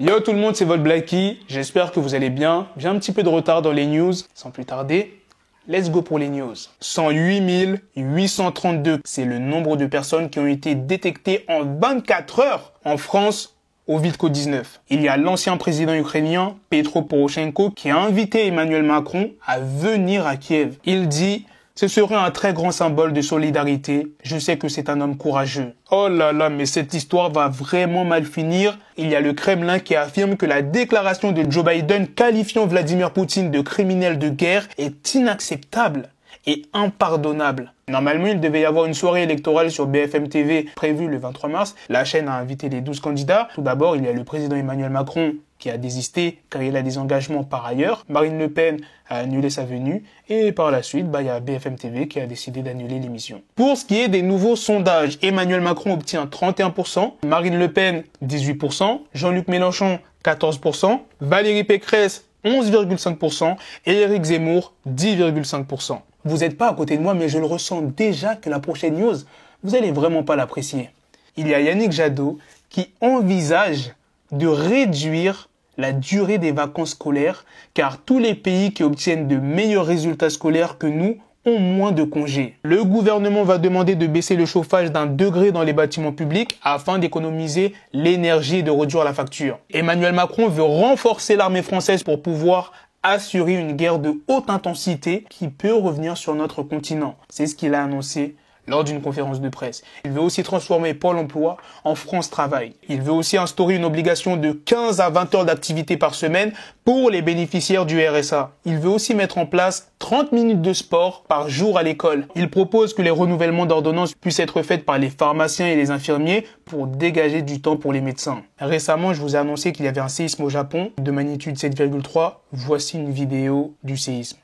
Yo tout le monde, c'est votre Blacky. J'espère que vous allez bien. J'ai un petit peu de retard dans les news. Sans plus tarder, let's go pour les news. 108 832, c'est le nombre de personnes qui ont été détectées en 24 heures en France au Covid-19. Il y a l'ancien président ukrainien, Petro Poroshenko, qui a invité Emmanuel Macron à venir à Kiev. Il dit: ce serait un très grand symbole de solidarité. Je sais que c'est un homme courageux. Oh là là, mais cette histoire va vraiment mal finir. Il y a le Kremlin qui affirme que la déclaration de Joe Biden qualifiant Vladimir Poutine de criminel de guerre est inacceptable et impardonnable. Normalement, il devait y avoir une soirée électorale sur BFM TV prévue le 23 mars. La chaîne a invité les 12 candidats. Tout d'abord, il y a le président Emmanuel Macron qui a désisté car il a des engagements par ailleurs. Marine Le Pen a annulé sa venue. Et par la suite, il y a BFM TV qui a décidé d'annuler l'émission. Pour ce qui est des nouveaux sondages, Emmanuel Macron obtient 31%, Marine Le Pen 18%, Jean-Luc Mélenchon 14%, Valérie Pécresse 11,5% et Éric Zemmour 10,5%. Vous n'êtes pas à côté de moi, mais je le ressens déjà que la prochaine news, vous allez vraiment pas l'apprécier. Il y a Yannick Jadot qui envisage de réduire la durée des vacances scolaires, car tous les pays qui obtiennent de meilleurs résultats scolaires que nous ont moins de congés. Le gouvernement va demander de baisser le chauffage d'1 degré dans les bâtiments publics afin d'économiser l'énergie et de réduire la facture. Emmanuel Macron veut renforcer l'armée française pour pouvoir assurer une guerre de haute intensité qui peut revenir sur notre continent. C'est ce qu'il a annoncé lors d'une conférence de presse. Il veut aussi transformer Pôle emploi en France Travail. Il veut aussi instaurer une obligation de 15 à 20 heures d'activité par semaine pour les bénéficiaires du RSA. Il veut aussi mettre en place 30 minutes de sport par jour à l'école. Il propose que les renouvellements d'ordonnances puissent être faits par les pharmaciens et les infirmiers pour dégager du temps pour les médecins. Récemment, je vous ai annoncé qu'il y avait un séisme au Japon de magnitude 7,3. Voici une vidéo du séisme.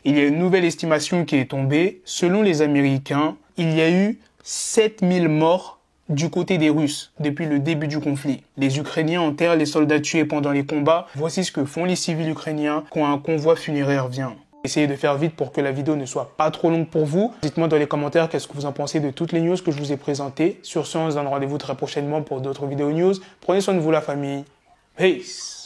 Il y a une nouvelle estimation qui est tombée. Selon les Américains, il y a eu 7000 morts du côté des Russes depuis le début du conflit. Les Ukrainiens enterrent les soldats tués pendant les combats. Voici ce que font les civils ukrainiens quand un convoi funéraire vient. Essayez de faire vite pour que la vidéo ne soit pas trop longue pour vous. Dites-moi dans les commentaires qu'est-ce que vous en pensez de toutes les news que je vous ai présentées. Sur ce, on se donne rendez-vous très prochainement pour d'autres vidéos news. Prenez soin de vous la famille. Peace.